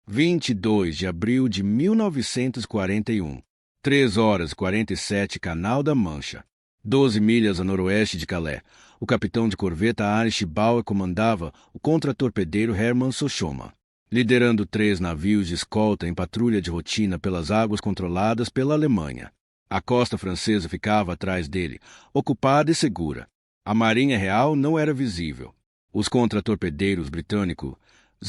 22 de abril de 1941. 3 horas e 47, Canal da Mancha. 12 milhas a noroeste de Calais. O capitão de corveta Heinrich Bauer comandava o contratorpedeiro Hermann Sochoma, liderando 3 navios de escolta em patrulha de rotina pelas águas controladas pela Alemanha. A costa francesa ficava atrás dele, ocupada e segura. A Marinha Real não era visível. Os contratorpedeiros britânicos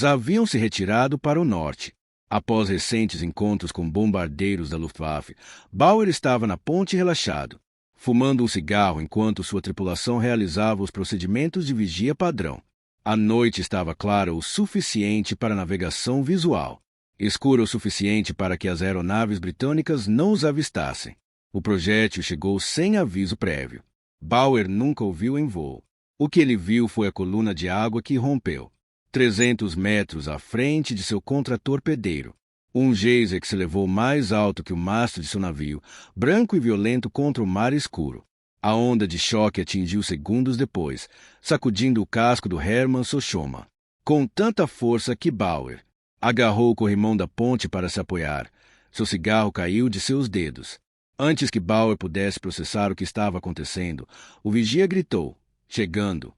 haviam se retirado para o norte. Após recentes encontros com bombardeiros da Luftwaffe, Bauer estava na ponte relaxado, fumando um cigarro enquanto sua tripulação realizava os procedimentos de vigia padrão. A noite estava clara o suficiente para navegação visual, escura o suficiente para que as aeronaves britânicas não os avistassem. O projétil chegou sem aviso prévio. Bauer nunca o viu em voo. O que ele viu foi a coluna de água que rompeu 300 metros à frente de seu contratorpedeiro. Um geyser que se elevou mais alto que o mastro de seu navio, branco e violento contra o mar escuro. A onda de choque atingiu segundos depois, sacudindo o casco do Hermann Sochoma, com tanta força que Bauer agarrou o corrimão da ponte para se apoiar. Seu cigarro caiu de seus dedos. Antes que Bauer pudesse processar o que estava acontecendo, o vigia gritou, chegando.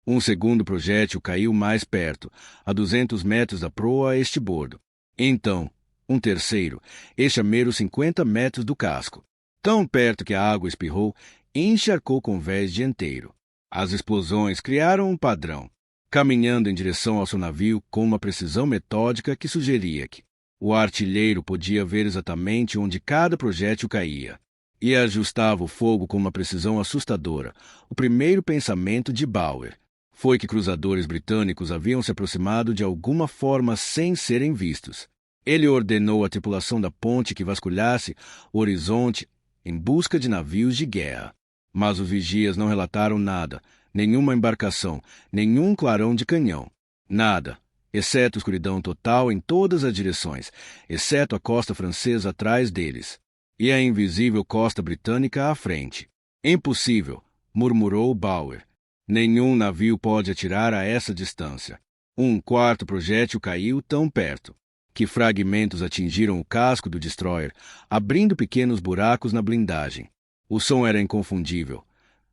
Um segundo projétil caiu mais perto, a 200 metros da proa a estibordo. Então, um terceiro, este a meros 50 metros do casco, tão perto que a água espirrou e encharcou o convés dianteiro. As explosões criaram um padrão, caminhando em direção ao seu navio com uma precisão metódica que sugeria que o artilheiro podia ver exatamente onde cada projétil caía, e ajustava o fogo com uma precisão assustadora. O primeiro pensamento de Bauer foi que cruzadores britânicos haviam se aproximado de alguma forma sem serem vistos. Ele ordenou à tripulação da ponte que vasculhasse o horizonte em busca de navios de guerra. Mas os vigias não relataram nada, nenhuma embarcação, nenhum clarão de canhão. Nada, exceto escuridão total em todas as direções, exceto a costa francesa atrás deles e a invisível costa britânica à frente. Impossível, murmurou Bauer. Nenhum navio pode atirar a essa distância. Um quarto projétil caiu tão perto que fragmentos atingiram o casco do destroyer, abrindo pequenos buracos na blindagem. O som era inconfundível.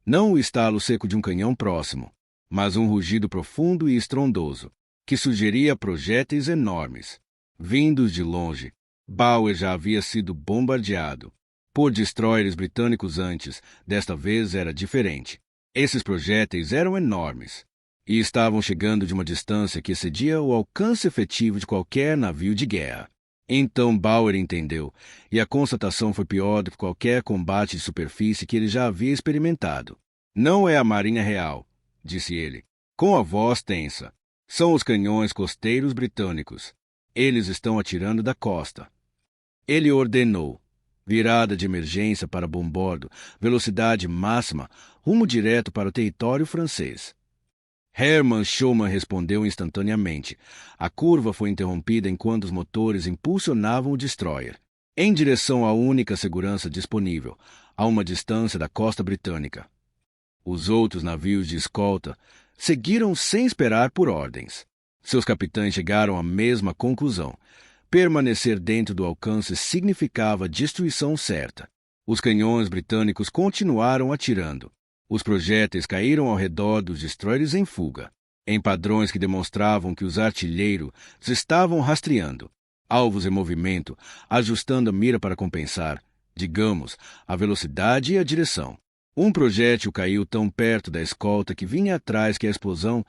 Não o estalo seco de um canhão próximo, mas um rugido profundo e estrondoso, que sugeria projéteis enormes. Vindos de longe, Bauer já havia sido bombardeado por destroyers britânicos antes. Desta vez era diferente. Esses projéteis eram enormes e estavam chegando de uma distância que excedia o alcance efetivo de qualquer navio de guerra. Então Bauer entendeu, e a constatação foi pior do que qualquer combate de superfície que ele já havia experimentado. Não é a Marinha Real, disse ele, com a voz tensa. São os canhões costeiros britânicos. Eles estão atirando da costa. Ele ordenou. Virada de emergência para bombordo, velocidade máxima, rumo direto para o território francês. Hermann Schumann respondeu instantaneamente. A curva foi interrompida enquanto os motores impulsionavam o destroyer em direção à única segurança disponível, a uma distância da costa britânica. Os outros navios de escolta seguiram sem esperar por ordens. Seus capitães chegaram à mesma conclusão. Permanecer dentro do alcance significava destruição certa. Os canhões britânicos continuaram atirando. Os projéteis caíram ao redor dos destroyers em fuga, em padrões que demonstravam que os artilheiros estavam rastreando alvos em movimento, ajustando a mira para compensar, digamos, a velocidade e a direção. Um projétil caiu tão perto da escolta que vinha atrás que a explosão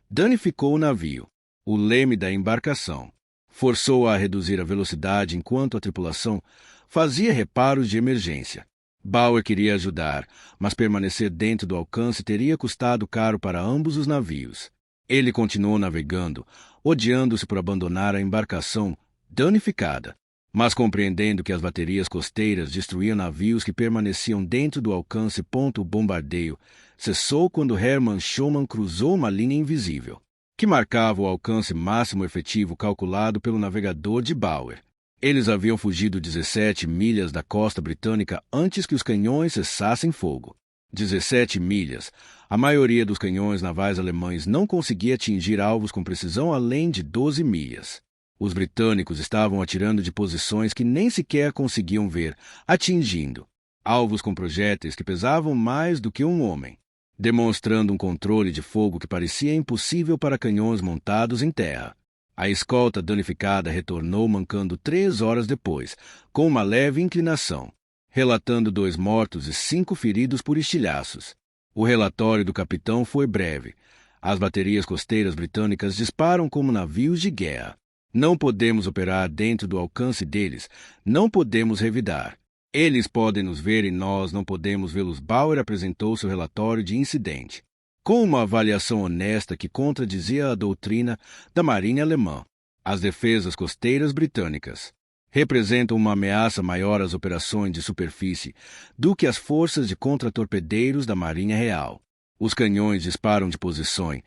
danificou o navio. O leme da embarcação forçou-a a reduzir a velocidade enquanto a tripulação fazia reparos de emergência. Bauer queria ajudar, mas permanecer dentro do alcance teria custado caro para ambos os navios. Ele continuou navegando, odiando-se por abandonar a embarcação danificada, mas compreendendo que as baterias costeiras destruíam navios que permaneciam dentro do alcance. O bombardeio cessou quando Hermann Schumann cruzou uma linha invisível, que marcava o alcance máximo efetivo calculado pelo navegador de Bauer. Eles haviam fugido 17 milhas da costa britânica antes que os canhões cessassem fogo. 17 milhas. A maioria dos canhões navais alemães não conseguia atingir alvos com precisão além de 12 milhas. Os britânicos estavam atirando de posições que nem sequer conseguiam ver, atingindo alvos com projéteis que pesavam mais do que um homem, demonstrando um controle de fogo que parecia impossível para canhões montados em terra. A escolta danificada retornou mancando 3 horas depois, com uma leve inclinação, relatando 2 mortos e 5 feridos por estilhaços. O relatório do capitão foi breve. As baterias costeiras britânicas disparam como navios de guerra. Não podemos operar dentro do alcance deles, não podemos revidar. Eles podem nos ver e nós não podemos vê-los. Bauer apresentou seu relatório de incidente, com uma avaliação honesta que contradizia a doutrina da marinha alemã. As defesas costeiras britânicas representam uma ameaça maior às operações de superfície do que as forças de contratorpedeiros da marinha real. Os canhões disparam de posições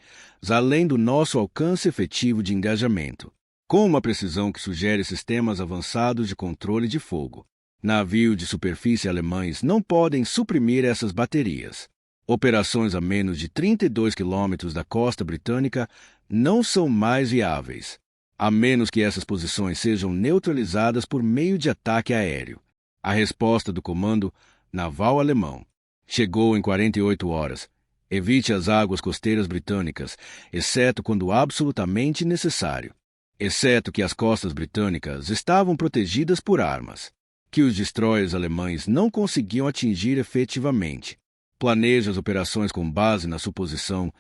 além do nosso alcance efetivo de engajamento, com uma precisão que sugere sistemas avançados de controle de fogo. Navios de superfície alemães não podem suprimir essas baterias. Operações a menos de 32 quilômetros da costa britânica não são mais viáveis, a menos que essas posições sejam neutralizadas por meio de ataque aéreo. A resposta do Comando Naval Alemão chegou em 48 horas. Evite as águas costeiras britânicas, exceto quando absolutamente necessário. Exceto que as costas britânicas estavam protegidas por armas, que os destroyers alemães não conseguiam atingir efetivamente. Planeje as operações com base na suposição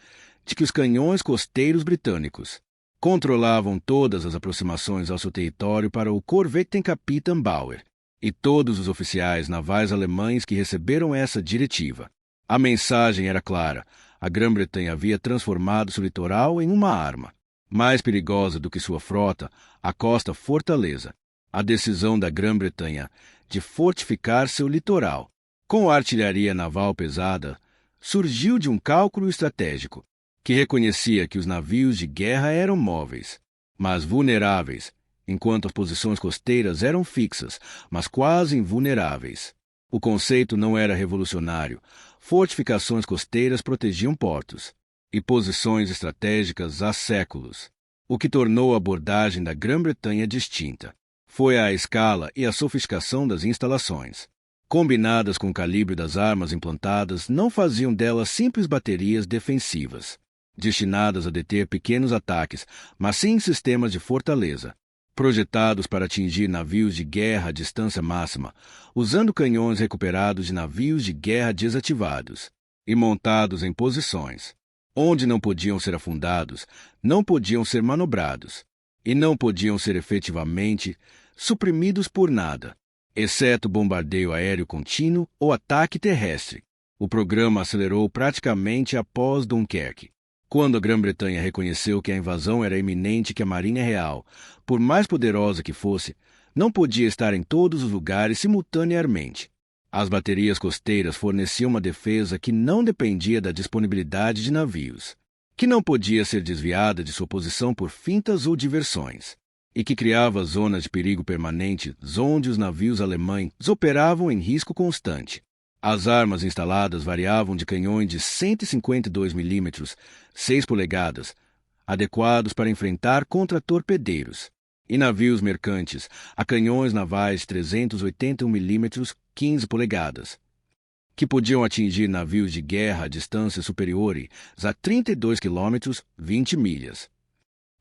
de que os canhões costeiros britânicos controlavam todas as aproximações ao seu território para o Korvettenkapitän Bauer e todos os oficiais navais alemães que receberam essa diretiva. A mensagem era clara: a Grã-Bretanha havia transformado seu litoral em uma arma. Mais perigosa do que sua frota, a costa fortaleza. A decisão da Grã-Bretanha de fortificar seu litoral com artilharia naval pesada surgiu de um cálculo estratégico que reconhecia que os navios de guerra eram móveis, mas vulneráveis, enquanto as posições costeiras eram fixas, mas quase invulneráveis. O conceito não era revolucionário. Fortificações costeiras protegiam portos e posições estratégicas há séculos. O que tornou a abordagem da Grã-Bretanha distinta foi a escala e a sofisticação das instalações. Combinadas com o calibre das armas implantadas, não faziam delas simples baterias defensivas, destinadas a deter pequenos ataques, mas sim sistemas de fortaleza, projetados para atingir navios de guerra à distância máxima, usando canhões recuperados de navios de guerra desativados e montados em posições onde não podiam ser afundados, não podiam ser manobrados e não podiam ser efetivamente suprimidos por nada, exceto bombardeio aéreo contínuo ou ataque terrestre. O programa acelerou praticamente após Dunkerque, quando a Grã-Bretanha reconheceu que a invasão era iminente, que a Marinha Real, por mais poderosa que fosse, não podia estar em todos os lugares simultaneamente. As baterias costeiras forneciam uma defesa que não dependia da disponibilidade de navios, que não podia ser desviada de sua posição por fintas ou diversões, e que criava zonas de perigo permanente onde os navios alemães operavam em risco constante. As armas instaladas variavam de canhões de 152 mm, 6 polegadas, adequados para enfrentar contra-torpedeiros, e navios mercantes a canhões navais de 381 mm, 15 polegadas, que podiam atingir navios de guerra a distâncias superiores a 32 km, 20 milhas.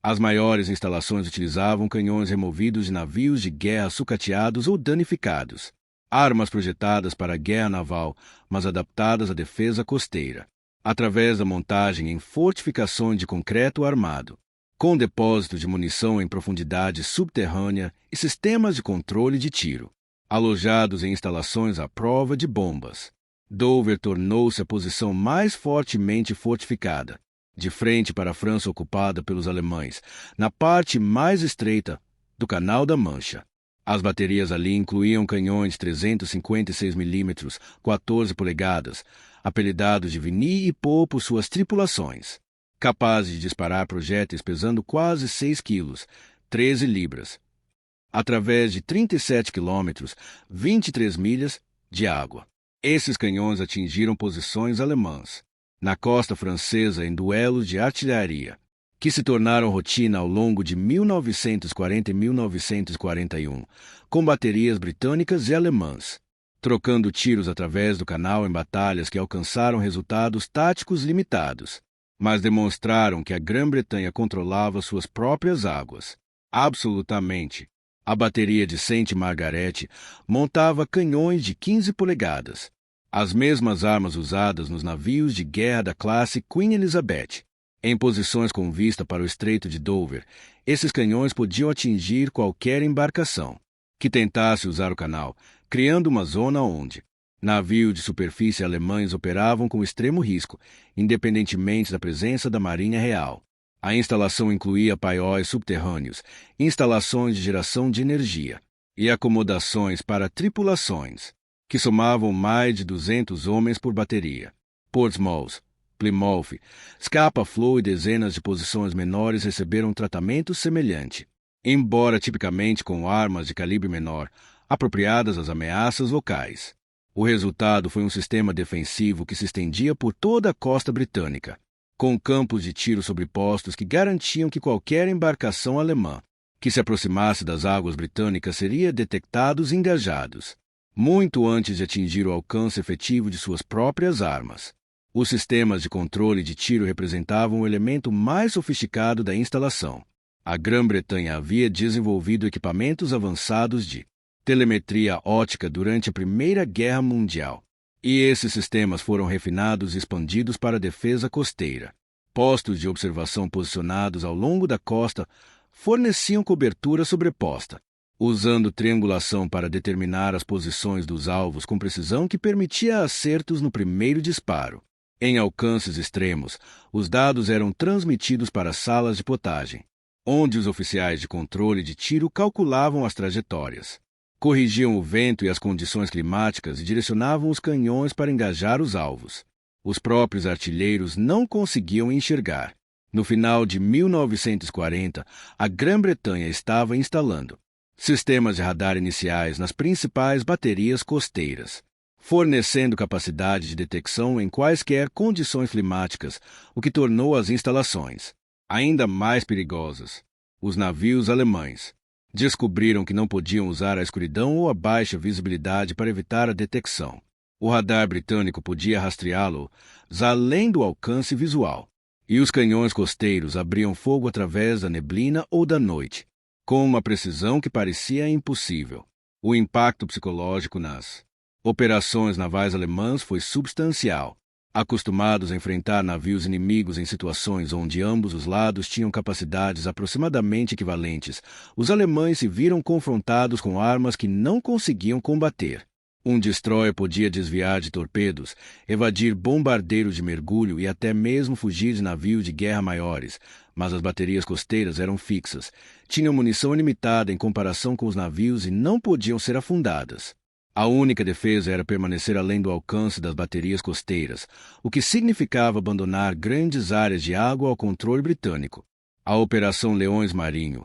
As maiores instalações utilizavam canhões removidos de navios de guerra sucateados ou danificados, armas projetadas para a guerra naval, mas adaptadas à defesa costeira, através da montagem em fortificações de concreto armado, com depósitos de munição em profundidade subterrânea e sistemas de controle de tiro, alojados em instalações à prova de bombas. Dover tornou-se a posição mais fortemente fortificada, de frente para a França ocupada pelos alemães, na parte mais estreita do Canal da Mancha. As baterias ali incluíam canhões de 356 mm, 14 polegadas, apelidados de Vigny e Poe por suas tripulações, capazes de disparar projéteis pesando quase 6 quilos, 13 libras, através de 37 quilômetros, 23 milhas, de água. Esses canhões atingiram posições alemãs na costa francesa em duelos de artilharia, que se tornaram rotina ao longo de 1940 e 1941, com baterias britânicas e alemãs, trocando tiros através do canal em batalhas que alcançaram resultados táticos limitados, mas demonstraram que a Grã-Bretanha controlava suas próprias águas. Absolutamente. A bateria de Saint Margaret montava canhões de 15 polegadas, as mesmas armas usadas nos navios de guerra da classe Queen Elizabeth. Em posições com vista para o Estreito de Dover, esses canhões podiam atingir qualquer embarcação que tentasse usar o canal, criando uma zona onde navios de superfície alemães operavam com extremo risco, independentemente da presença da Marinha Real. A instalação incluía paióis subterrâneos, instalações de geração de energia e acomodações para tripulações, que somavam mais de 200 homens por bateria. Portsmouth, Plymouth, Scapa Flow e dezenas de posições menores receberam um tratamento semelhante, embora tipicamente com armas de calibre menor, apropriadas às ameaças locais. O resultado foi um sistema defensivo que se estendia por toda a costa britânica, com campos de tiro sobrepostos que garantiam que qualquer embarcação alemã que se aproximasse das águas britânicas seria detectados e engajados, muito antes de atingir o alcance efetivo de suas próprias armas. Os sistemas de controle de tiro representavam o elemento mais sofisticado da instalação. A Grã-Bretanha havia desenvolvido equipamentos avançados de telemetria óptica durante a Primeira Guerra Mundial, e esses sistemas foram refinados e expandidos para a defesa costeira. Postos de observação posicionados ao longo da costa forneciam cobertura sobreposta, usando triangulação para determinar as posições dos alvos com precisão que permitia acertos no primeiro disparo. Em alcances extremos, os dados eram transmitidos para salas de potagem, onde os oficiais de controle de tiro calculavam as trajetórias, corrigiam o vento e as condições climáticas e direcionavam os canhões para engajar os alvos. Os próprios artilheiros não conseguiam enxergar. No final de 1940, a Grã-Bretanha estava instalando sistemas de radar iniciais nas principais baterias costeiras, fornecendo capacidade de detecção em quaisquer condições climáticas, o que tornou as instalações ainda mais perigosas. Os navios alemães descobriram que não podiam usar a escuridão ou a baixa visibilidade para evitar a detecção. O radar britânico podia rastreá-los além do alcance visual, e os canhões costeiros abriam fogo através da neblina ou da noite, com uma precisão que parecia impossível. O impacto psicológico nas operações navais alemãs foi substancial. Acostumados a enfrentar navios inimigos em situações onde ambos os lados tinham capacidades aproximadamente equivalentes, os alemães se viram confrontados com armas que não conseguiam combater. Um destroyer podia desviar de torpedos, evadir bombardeiros de mergulho e até mesmo fugir de navios de guerra maiores, mas as baterias costeiras eram fixas, tinham munição limitada em comparação com os navios e não podiam ser afundadas. A única defesa era permanecer além do alcance das baterias costeiras, o que significava abandonar grandes áreas de água ao controle britânico. A Operação Leões Marinho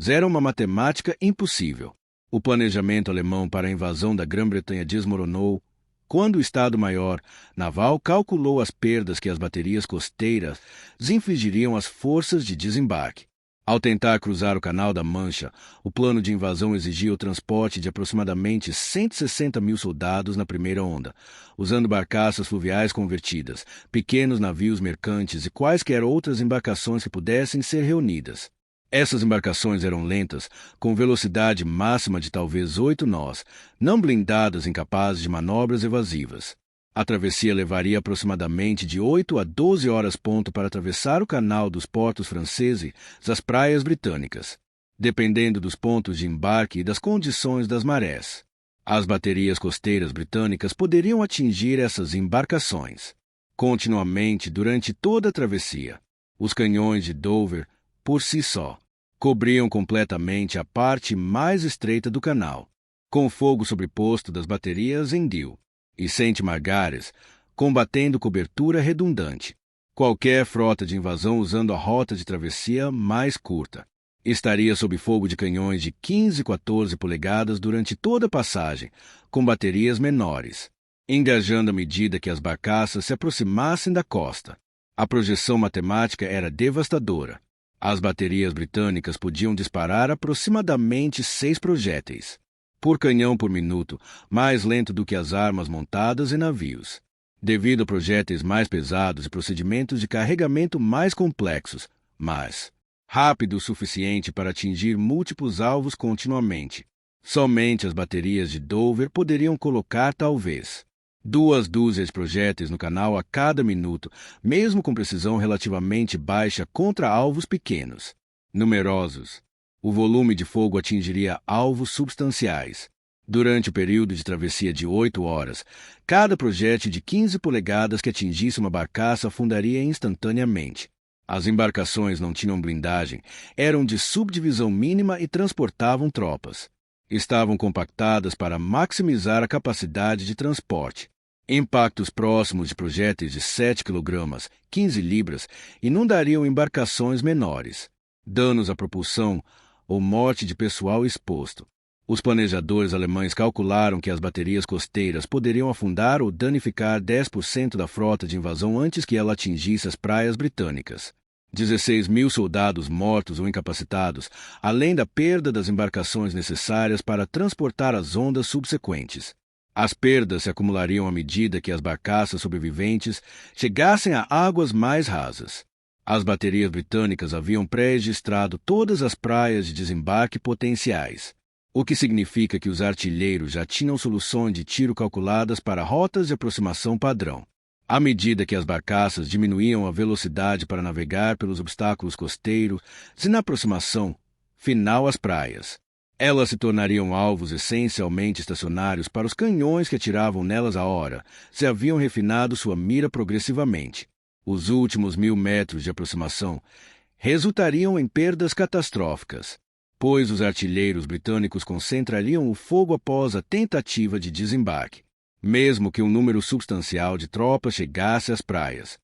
era uma matemática impossível. O planejamento alemão para a invasão da Grã-Bretanha desmoronou quando o Estado-Maior Naval calculou as perdas que as baterias costeiras infligiriam às forças de desembarque. Ao tentar cruzar o Canal da Mancha, o plano de invasão exigia o transporte de aproximadamente 160 mil soldados na primeira onda, usando barcaças fluviais convertidas, pequenos navios mercantes e quaisquer outras embarcações que pudessem ser reunidas. Essas embarcações eram lentas, com velocidade máxima de talvez 8 nós, não blindadas incapazes de manobras evasivas. A travessia levaria aproximadamente de 8 a 12 horas ponto para atravessar o canal dos portos franceses às praias britânicas, dependendo dos pontos de embarque e das condições das marés. As baterias costeiras britânicas poderiam atingir essas embarcações continuamente durante toda a travessia. Os canhões de Dover, por si só, cobriam completamente a parte mais estreita do canal, com fogo sobreposto das baterias em Deal e Saint Margaret, combatendo cobertura redundante. Qualquer frota de invasão usando a rota de travessia mais curta estaria sob fogo de canhões de 15 e 14 polegadas durante toda a passagem, com baterias menores, engajando à medida que as barcaças se aproximassem da costa. A projeção matemática era devastadora. As baterias britânicas podiam disparar aproximadamente 6 projéteis por canhão por minuto, mais lento do que as armas montadas em navios. Devido a projéteis mais pesados e procedimentos de carregamento mais complexos, mas rápido o suficiente para atingir múltiplos alvos continuamente. Somente as baterias de Dover poderiam colocar, talvez, 2 dúzias de projéteis no canal a cada minuto, mesmo com precisão relativamente baixa contra alvos pequenos. Numerosos, o volume de fogo atingiria alvos substanciais. Durante o período de travessia de 8 horas, cada projétil de 15 polegadas que atingisse uma barcaça afundaria instantaneamente. As embarcações não tinham blindagem, eram de subdivisão mínima e transportavam tropas. Estavam compactadas para maximizar a capacidade de transporte. Impactos próximos de projéteis de 7 kg, 15 libras, inundariam embarcações menores. Danos à propulsão ou morte de pessoal exposto. Os planejadores alemães calcularam que as baterias costeiras poderiam afundar ou danificar 10% da frota de invasão antes que ela atingisse as praias britânicas. 16.000 soldados mortos ou incapacitados, além da perda das embarcações necessárias para transportar as ondas subsequentes. As perdas se acumulariam à medida que as barcaças sobreviventes chegassem a águas mais rasas. As baterias britânicas haviam pré-registrado todas as praias de desembarque potenciais, o que significa que os artilheiros já tinham soluções de tiro calculadas para rotas de aproximação padrão. À medida que as barcaças diminuíam a velocidade para navegar pelos obstáculos costeiros e na aproximação final às praias, elas se tornariam alvos essencialmente estacionários para os canhões que atiravam nelas a hora, se haviam refinado sua mira progressivamente. Os últimos 1.000 metros de aproximação resultariam em perdas catastróficas, pois os artilheiros britânicos concentrariam o fogo após a tentativa de desembarque, mesmo que um número substancial de tropas chegasse às praias.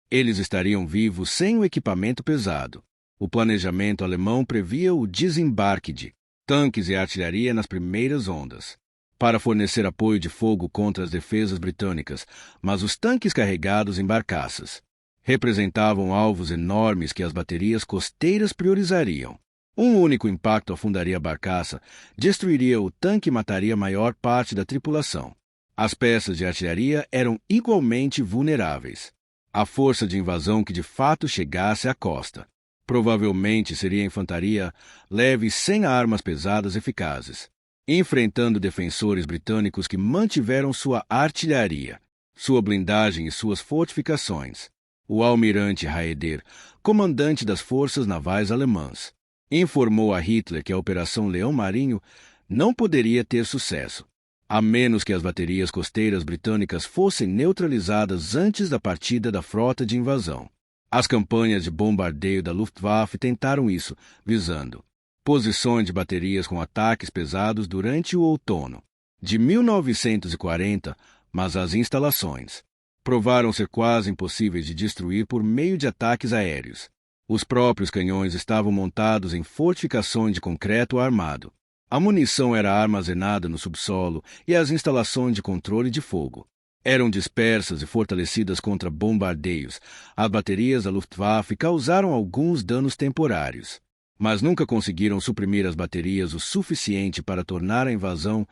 Eles estariam vivos sem o equipamento pesado. O planejamento alemão previa o desembarque de tanques e artilharia nas primeiras ondas, para fornecer apoio de fogo contra as defesas britânicas, mas os tanques carregados em barcaças representavam alvos enormes que as baterias costeiras priorizariam. Um único impacto afundaria a barcaça, destruiria o tanque e mataria a maior parte da tripulação. As peças de artilharia eram igualmente vulneráveis. A força de invasão que de fato chegasse à costa provavelmente seria infantaria leve sem armas pesadas eficazes, enfrentando defensores britânicos que mantiveram sua artilharia, sua blindagem e suas fortificações. O almirante Raeder, comandante das forças navais alemãs, informou a Hitler que a Operação Leão Marinho não poderia ter sucesso, a menos que as baterias costeiras britânicas fossem neutralizadas antes da partida da frota de invasão. As campanhas de bombardeio da Luftwaffe tentaram isso, visando posições de baterias com ataques pesados durante o outono de 1940, mas as instalações provaram ser quase impossíveis de destruir por meio de ataques aéreos. Os próprios canhões estavam montados em fortificações de concreto armado. A munição era armazenada no subsolo e as instalações de controle de fogo eram dispersas e fortalecidas contra bombardeios. As baterias da Luftwaffe causaram alguns danos temporários, mas nunca conseguiram suprimir as baterias o suficiente para tornar a invasão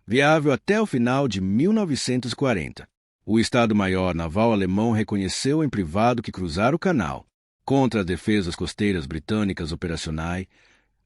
viável até o final de 1940. O Estado-Maior Naval alemão reconheceu em privado que cruzar o canal contra as defesas costeiras britânicas operacionais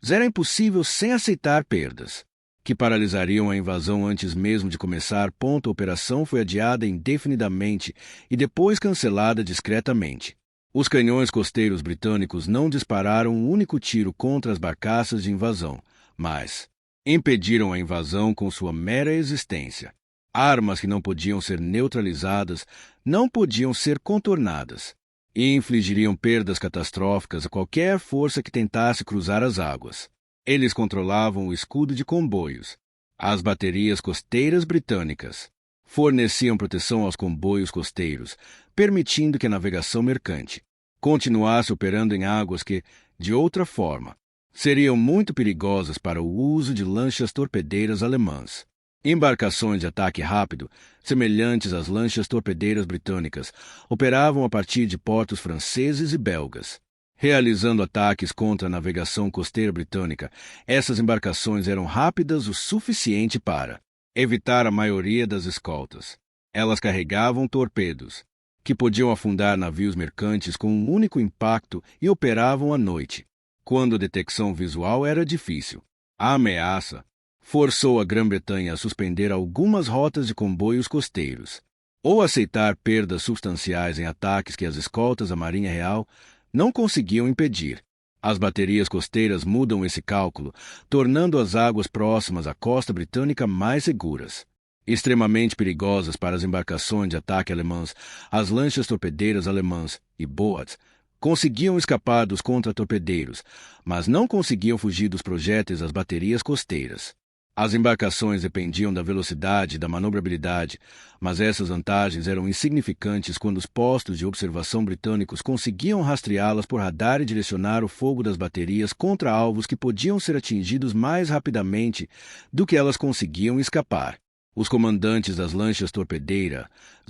era impossível sem aceitar perdas, que paralisariam a invasão antes mesmo de começar. A operação foi adiada indefinidamente e depois cancelada discretamente. Os canhões costeiros britânicos não dispararam um único tiro contra as barcaças de invasão, mas impediram a invasão com sua mera existência. Armas que não podiam ser neutralizadas, não podiam ser contornadas, e infligiriam perdas catastróficas a qualquer força que tentasse cruzar as águas. Eles controlavam o escudo de comboios. As baterias costeiras britânicas forneciam proteção aos comboios costeiros, permitindo que a navegação mercante continuasse operando em águas que, de outra forma, seriam muito perigosas para o uso de lanchas torpedeiras alemãs. Embarcações de ataque rápido, semelhantes às lanchas torpedeiras britânicas, operavam a partir de portos franceses e belgas, Realizando ataques contra a navegação costeira britânica, essas embarcações eram rápidas o suficiente para evitar a maioria das escoltas. Elas carregavam torpedos, que podiam afundar navios mercantes com um único impacto e operavam à noite, quando a detecção visual era difícil. A ameaça forçou a Grã-Bretanha a suspender algumas rotas de comboios costeiros, ou aceitar perdas substanciais em ataques que as escoltas da Marinha Real não conseguiam impedir. As baterias costeiras mudam esse cálculo, tornando as águas próximas à costa britânica mais seguras. Extremamente perigosas para as embarcações de ataque alemãs, as lanchas torpedeiras alemãs e boats conseguiam escapar dos contra-torpedeiros, mas não conseguiam fugir dos projéteis das baterias costeiras. As embarcações dependiam da velocidade e da manobrabilidade, mas essas vantagens eram insignificantes quando os postos de observação britânicos conseguiam rastreá-las por radar e direcionar o fogo das baterias contra alvos que podiam ser atingidos mais rapidamente do que elas conseguiam escapar. Os comandantes das lanchas torpedeiras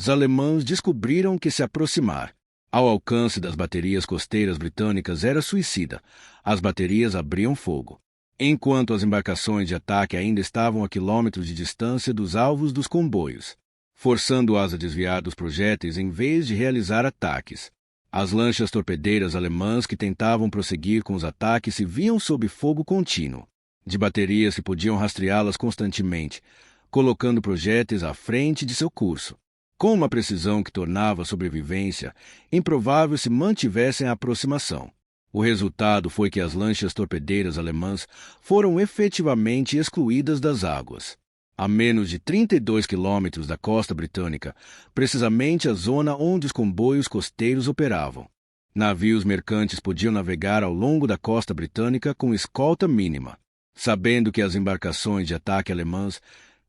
alemãs descobriram que se aproximar ao alcance das baterias costeiras britânicas era suicida. As baterias abriam fogo, enquanto as embarcações de ataque ainda estavam a quilômetros de distância dos alvos dos comboios, forçando-as a desviar dos projéteis em vez de realizar ataques. As lanchas torpedeiras alemãs que tentavam prosseguir com os ataques se viam sob fogo contínuo de baterias que podiam rastreá-las constantemente, colocando projéteis à frente de seu curso, com uma precisão que tornava a sobrevivência improvável se mantivessem a aproximação. O resultado foi que as lanchas torpedeiras alemãs foram efetivamente excluídas das águas, a menos de 32 quilômetros da costa britânica, precisamente a zona onde os comboios costeiros operavam. Navios mercantes podiam navegar ao longo da costa britânica com escolta mínima, sabendo que as embarcações de ataque alemãs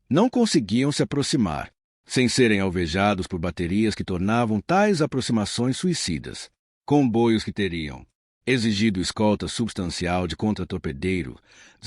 não conseguiam se aproximar, sem serem alvejados por baterias que tornavam tais aproximações suicidas. Comboios que teriam exigido escolta substancial de contra-torpedeiro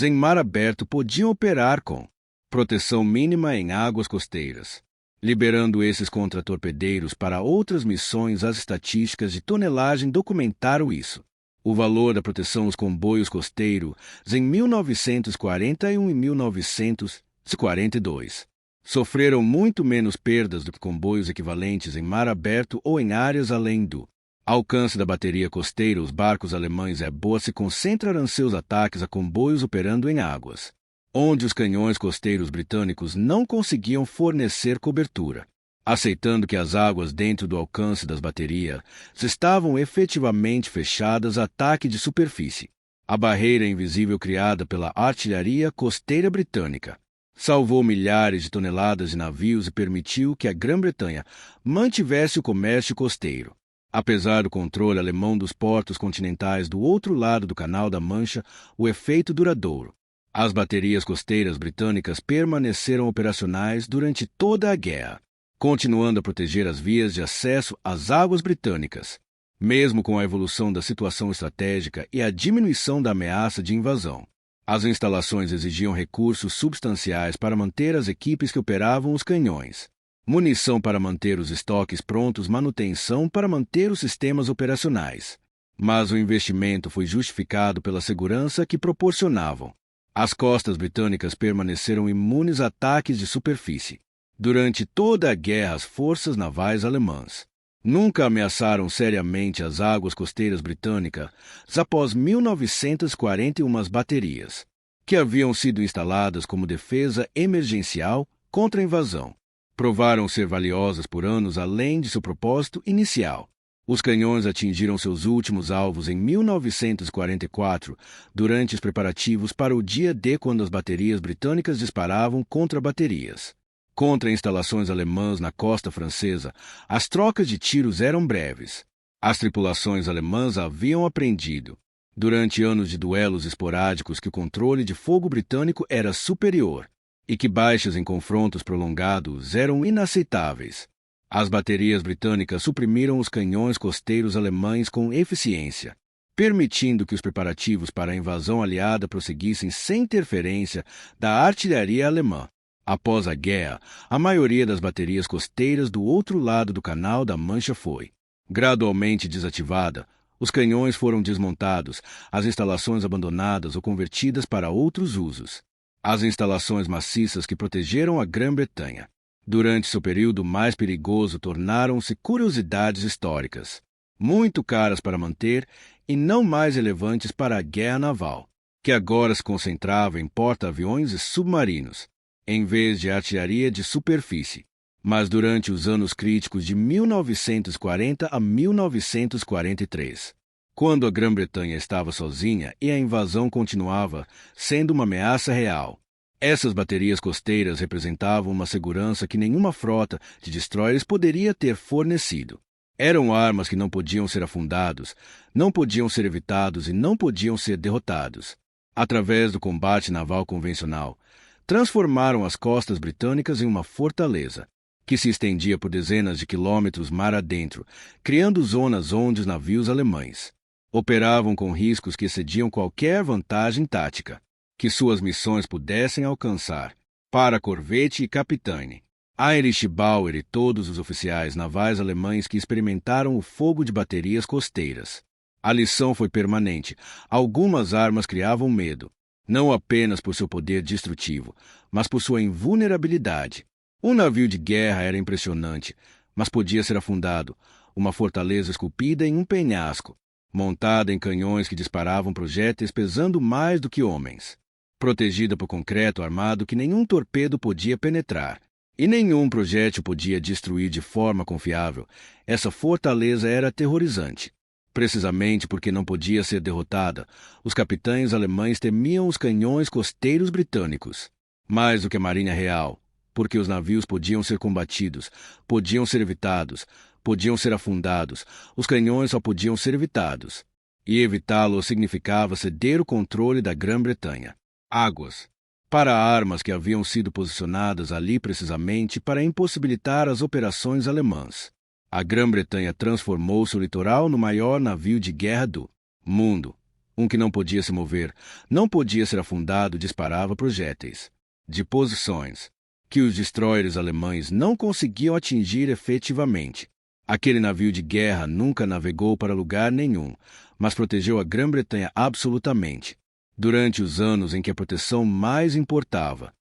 em mar aberto podiam operar com proteção mínima em águas costeiras, liberando esses contra-torpedeiros para outras missões. As estatísticas de tonelagem documentaram isso. O valor da proteção aos comboios costeiros em 1941 e 1942 sofreram muito menos perdas do que comboios equivalentes em mar aberto ou em áreas além do alcance da bateria costeira. Os barcos alemães U-boats se concentraram seus ataques a comboios operando em águas onde os canhões costeiros britânicos não conseguiam fornecer cobertura, aceitando que as águas dentro do alcance das baterias estavam efetivamente fechadas a ataque de superfície. A barreira invisível criada pela artilharia costeira britânica salvou milhares de toneladas de navios e permitiu que a Grã-Bretanha mantivesse o comércio costeiro. Apesar do controle alemão dos portos continentais do outro lado do Canal da Mancha, o efeito duradouro. As baterias costeiras britânicas permaneceram operacionais durante toda a guerra, continuando a proteger as vias de acesso às águas britânicas, mesmo com a evolução da situação estratégica e a diminuição da ameaça de invasão. As instalações exigiam recursos substanciais para manter as equipes que operavam os canhões, munição para manter os estoques prontos, manutenção para manter os sistemas operacionais. Mas o investimento foi justificado pela segurança que proporcionavam. As costas britânicas permaneceram imunes a ataques de superfície. Durante toda a guerra, as forças navais alemãs nunca ameaçaram seriamente as águas costeiras britânicas após 1941. As baterias, que haviam sido instaladas como defesa emergencial contra a invasão, provaram ser valiosas por anos além de seu propósito inicial. Os canhões atingiram seus últimos alvos em 1944, durante os preparativos para o dia D, quando as baterias britânicas disparavam contra baterias contra instalações alemãs na costa francesa. As trocas de tiros eram breves. As tripulações alemãs haviam aprendido, durante anos de duelos esporádicos, que o controle de fogo britânico era superior e que baixas em confrontos prolongados eram inaceitáveis. As baterias britânicas suprimiram os canhões costeiros alemães com eficiência, permitindo que os preparativos para a invasão aliada prosseguissem sem interferência da artilharia alemã. Após a guerra, a maioria das baterias costeiras do outro lado do Canal da Mancha foi gradualmente desativada, Os canhões foram desmontados, as instalações abandonadas ou convertidas para outros usos. As instalações maciças que protegeram a Grã-Bretanha durante seu período mais perigoso tornaram-se curiosidades históricas, muito caras para manter e não mais relevantes para a guerra naval, que agora se concentrava em porta-aviões e submarinos, em vez de artilharia de superfície. Mas durante os anos críticos de 1940 a 1943, quando a Grã-Bretanha estava sozinha e a invasão continuava sendo uma ameaça real, essas baterias costeiras representavam uma segurança que nenhuma frota de destroyers poderia ter fornecido. Eram armas que não podiam ser afundados, não podiam ser evitados e não podiam ser derrotados. Através do combate naval convencional, transformaram as costas britânicas em uma fortaleza, que se estendia por dezenas de quilômetros mar adentro, criando zonas onde os navios alemães operavam com riscos que excediam qualquer vantagem tática que suas missões pudessem alcançar. Para Corvette e Capitane Heinrich Bauer e todos os oficiais navais alemães que experimentaram o fogo de baterias costeiras, a lição foi permanente. Algumas armas criavam medo, não apenas por seu poder destrutivo, mas por sua invulnerabilidade. Um navio de guerra era impressionante, mas podia ser afundado. Uma fortaleza esculpida em um penhasco, montada em canhões que disparavam projéteis pesando mais do que homens, protegida por concreto armado que nenhum torpedo podia penetrar e nenhum projétil podia destruir de forma confiável. Essa fortaleza era aterrorizante. Precisamente porque não podia ser derrotada, os capitães alemães temiam os canhões costeiros britânicos mais do que a Marinha Real, porque os navios podiam ser combatidos, podiam ser evitados, podiam ser afundados. Os canhões só podiam ser evitados, e evitá-los significava ceder o controle da Grã-Bretanha. Águas para armas que haviam sido posicionadas ali precisamente para impossibilitar as operações alemãs. A Grã-Bretanha transformou seu litoral no maior navio de guerra do mundo. Um que não podia se mover, não podia ser afundado, disparava projéteis de posições que os destroyers alemães não conseguiam atingir efetivamente. Aquele navio de guerra nunca navegou para lugar nenhum, mas protegeu a Grã-Bretanha absolutamente. Durante os anos em que a proteção mais importava,